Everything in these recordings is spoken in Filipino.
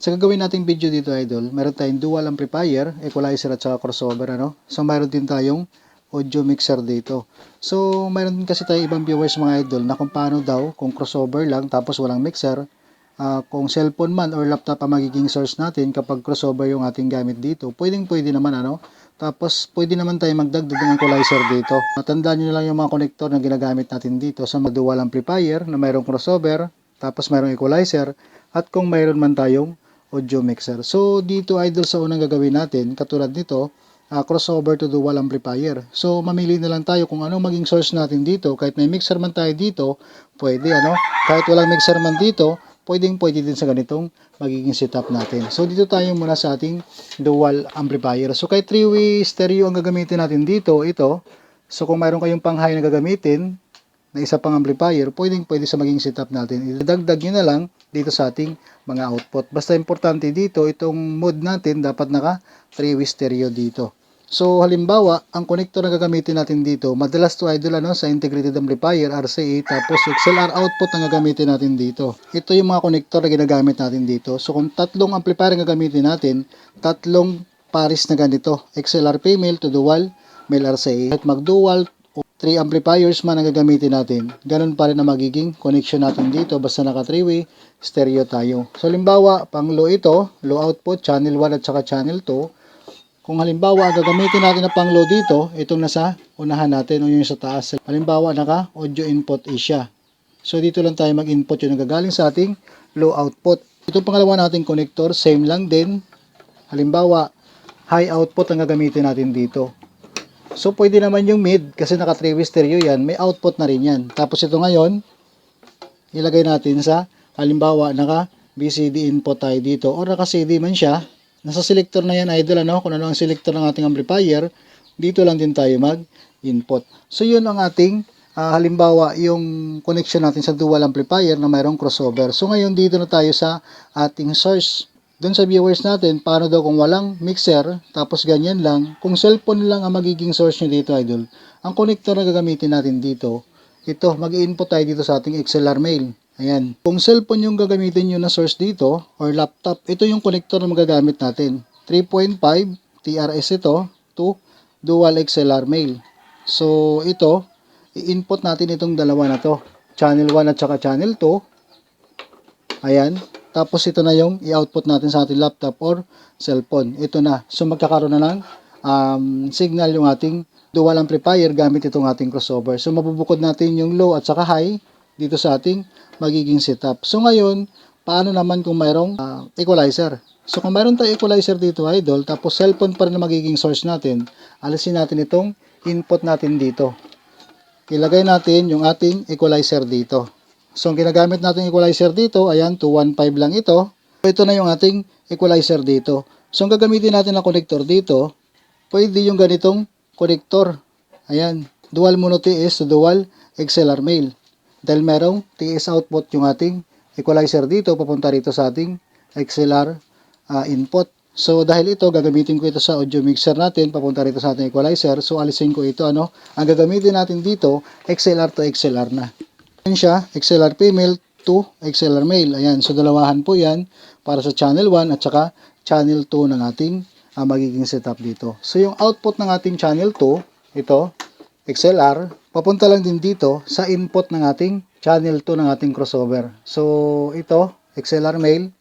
Sa gagawin nating video dito, idol, meron tayong dual amplifier, equalizer at saka crossover, ano? So meron din tayong audio mixer dito. So meron din kasi tayo ibang viewers mga idol na kung paano daw kung crossover lang tapos walang mixer, kung cellphone man or laptop ang magiging source natin kapag crossover yung ating gamit dito, pwede naman, ano? Tapos pwede naman tayo magdagdag ng equalizer dito. Matandaan nyo lang yung mga konektor na ginagamit natin dito sa dual amplifier na mayroong crossover, tapos mayroong equalizer, at kung mayroon man tayong audio mixer. So dito idol sa unang gagawin natin, katulad nito, crossover to dual amplifier. So mamili na lang tayo kung ano maging source natin dito. Kahit may mixer man tayo dito, pwede, ano? Kahit walang mixer man dito, pwede din sa ganitong magiging setup natin. So dito tayo muna sa ating dual amplifier. So kahit 3-way stereo ang gagamitin natin dito, ito. So kung mayroon kayong pang high na gagamitin na isa pang amplifier, pwede sa maging setup natin. Idagdag nyo na lang dito sa ating mga output. Basta importante dito, itong mode natin dapat naka 3-way stereo dito. So halimbawa, ang connector na gagamitin natin dito, madalas to idol sa integrated amplifier, RCA, tapos XLR output ang gagamitin natin dito. Ito yung mga connector na ginagamit natin dito. So kung tatlong amplifier ang gagamitin natin, tatlong pares na ganito, XLR female to dual male RCA. At mag-dual 3 amplifiers man ang gagamitin natin, ganun pa rin ang magiging connection natin dito basta naka 3-way stereo tayo. So halimbawa, pang low ito, low output, channel 1 at saka channel 2. Kung halimbawa, gagamitin natin na pang low dito, itong nasa unahan natin o yung sa taas. Halimbawa, naka audio input A siya. So dito lang tayo mag-input yung nagagaling sa ating low output. Itong pangalawa nating connector, same lang din. Halimbawa, high output ang gagamitin natin dito. So pwede naman yung mid kasi naka 3-way stereo yan, may output na rin yan. Tapos ito ngayon, ilagay natin sa halimbawa naka BCD input tayo dito or naka CD man siya. Nasa selector na yan idol, ano? Kung ano ang selector ng ating amplifier, dito lang din tayo mag-input. So yun ang ating halimbawa yung connection natin sa dual amplifier na mayroong crossover. So ngayon dito na tayo sa ating source. Doon sa viewers natin, paano daw kung walang mixer, tapos ganyan lang, kung cellphone lang ang magiging source nyo dito idol, ang connector na gagamitin natin dito, ito, mag-input tayo dito sa ating XLR mail. Ayan. Kung cellphone yung gagamitin nyo na source dito, or laptop, ito yung connector na magagamit natin. 3.5 TRS ito to dual XLR mail. So, ito, i-input natin itong dalawa na to. Channel 1 at saka channel 2. Ayan. Tapos ito na yung i-output natin sa ating laptop or cellphone. Ito na. So magkakaroon na ng signal yung ating dual amplifier gamit itong ating crossover. So mabubukod natin yung low at saka high dito sa ating magiging setup. So ngayon, paano naman kung mayroong equalizer? So kung mayroon tayong equalizer dito idol, tapos cellphone pa rin na magiging source natin, alisin natin itong input natin dito. Ilagay natin yung ating equalizer dito. So, ang ginagamit natin equalizer dito, ayan, 215 lang ito. Ito na yung ating equalizer dito. So, ang gagamitin natin na connector dito, pwede yung ganitong connector. Ayan, dual mono TS to dual XLR male. Dahil merong TS output yung ating equalizer dito, papunta rito sa ating XLR input. So, dahil ito, gagamitin ko ito sa audio mixer natin, papunta rito sa ating equalizer. So, alisin ko ito, ano? Ang gagamitin natin dito, XLR to XLR na. Ayan siya, XLR female to XLR male. Ayan, so dalawahan po yan para sa channel 1 at saka channel 2 ng ating magiging setup dito. So yung output ng ating channel 2, ito, XLR, papunta lang din dito sa input ng ating channel 2 ng ating crossover. So ito, XLR male,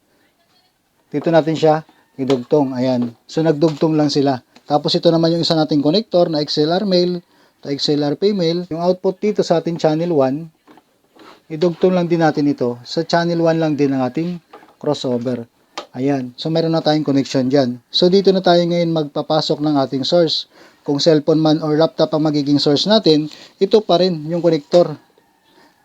dito natin siya idugtong. Ayan, so nagdugtong lang sila. Tapos ito naman yung isa nating connector na XLR male to XLR female. Yung output dito sa ating channel 1, idugtong lang din natin ito. Sa channel 1 lang din ang ating crossover. Ayan. So, meron na tayong connection dyan. So, dito na tayo ngayon magpapasok ng ating source. Kung cellphone man or laptop ang magiging source natin, ito pa rin yung connector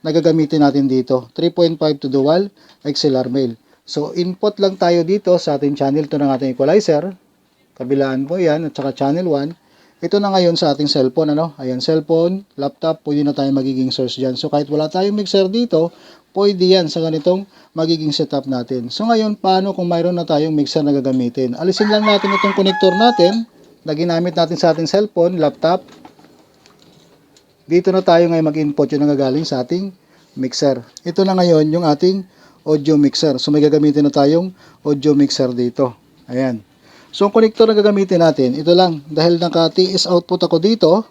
na gagamitin natin dito. 3.5 to dual XLR male. So, input lang tayo dito sa ating channel 2 ng ating equalizer. Kabilaan po yan at saka channel 1. Ito na ngayon sa ating cellphone, ano? Ayan, cellphone, laptop, pwede na tayo magiging source dyan. So, kahit wala tayong mixer dito, pwede yan sa ganitong magiging setup natin. So, ngayon, paano kung mayroon na tayong mixer na gagamitin? Alisin lang natin itong connector natin na ginamit natin sa ating cellphone, laptop. Dito na tayo ngayon mag-input yung nagagaling sa ating mixer. Ito na ngayon yung ating audio mixer. So may gagamitin na tayong audio mixer dito. Ayan. So ang connector na gagamitin natin, ito lang. Dahil naka-TS output ako dito,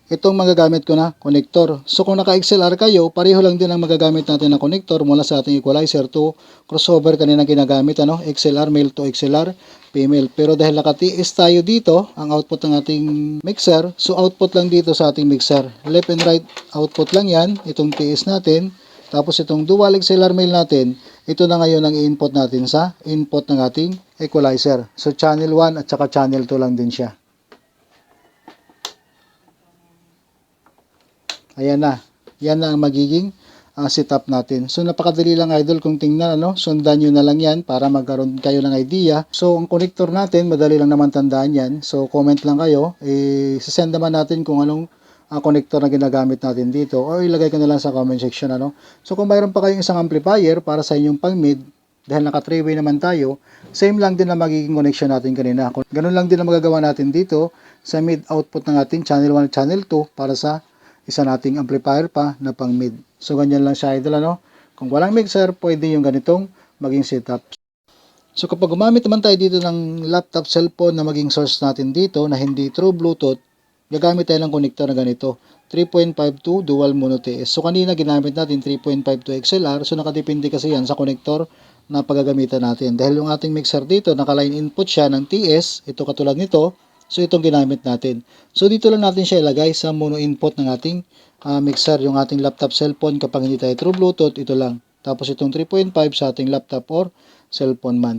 itong magagamit ko na connector. So kung naka-XLR kayo, pareho lang din ang magagamit natin na connector mula sa ating equalizer to crossover kanina ginagamit, XLR, male to XLR, female. Pero dahil naka-TS tayo dito, ang output ng ating mixer, so output lang dito sa ating mixer. Left and right output lang yan, itong TS natin. Tapos itong dual XLR male natin, ito na ngayon ang i-input natin sa input ng ating equalizer. So channel 1 at saka channel 2 lang din siya. Ayan na. Yan na ang magiging setup natin. So napakadali lang idol kung tingnan, sundan nyo na lang yan para magkaroon kayo ng idea. So ang connector natin, madali lang naman tandaan yan. So comment lang kayo, sasend naman natin kung anong connector na ginagamit natin dito or ilagay ko na lang sa comment section. So kung mayroon pa kayong isang amplifier para sa inyong pang mid, dahil naka 3-way naman tayo, same lang din na magiging connection natin kanina. Ganun lang din ang magagawa natin dito sa mid output ng ating channel 1 at channel 2 para sa isa nating amplifier pa na pang mid. So ganyan lang siya idol, Kung walang mixer, pwede yung ganitong maging setup. So kapag gumamit naman tayo dito ng laptop, cellphone na maging source natin dito na hindi through Bluetooth, gagamit tayo ng connector na ganito. 3.52 dual mono TS. So kanina ginamit natin 3.52 XLR. So nakadepende kasi yan sa connector na paggagamitan natin. Dahil yung ating mixer dito, naka-line input siya ng TS. Ito katulad nito. So itong ginamit natin. So dito lang natin siya ilagay sa mono input ng ating mixer. Yung ating laptop cellphone kapag hindi tayo through Bluetooth, ito lang. Tapos itong 3.5 sa ating laptop or cellphone man.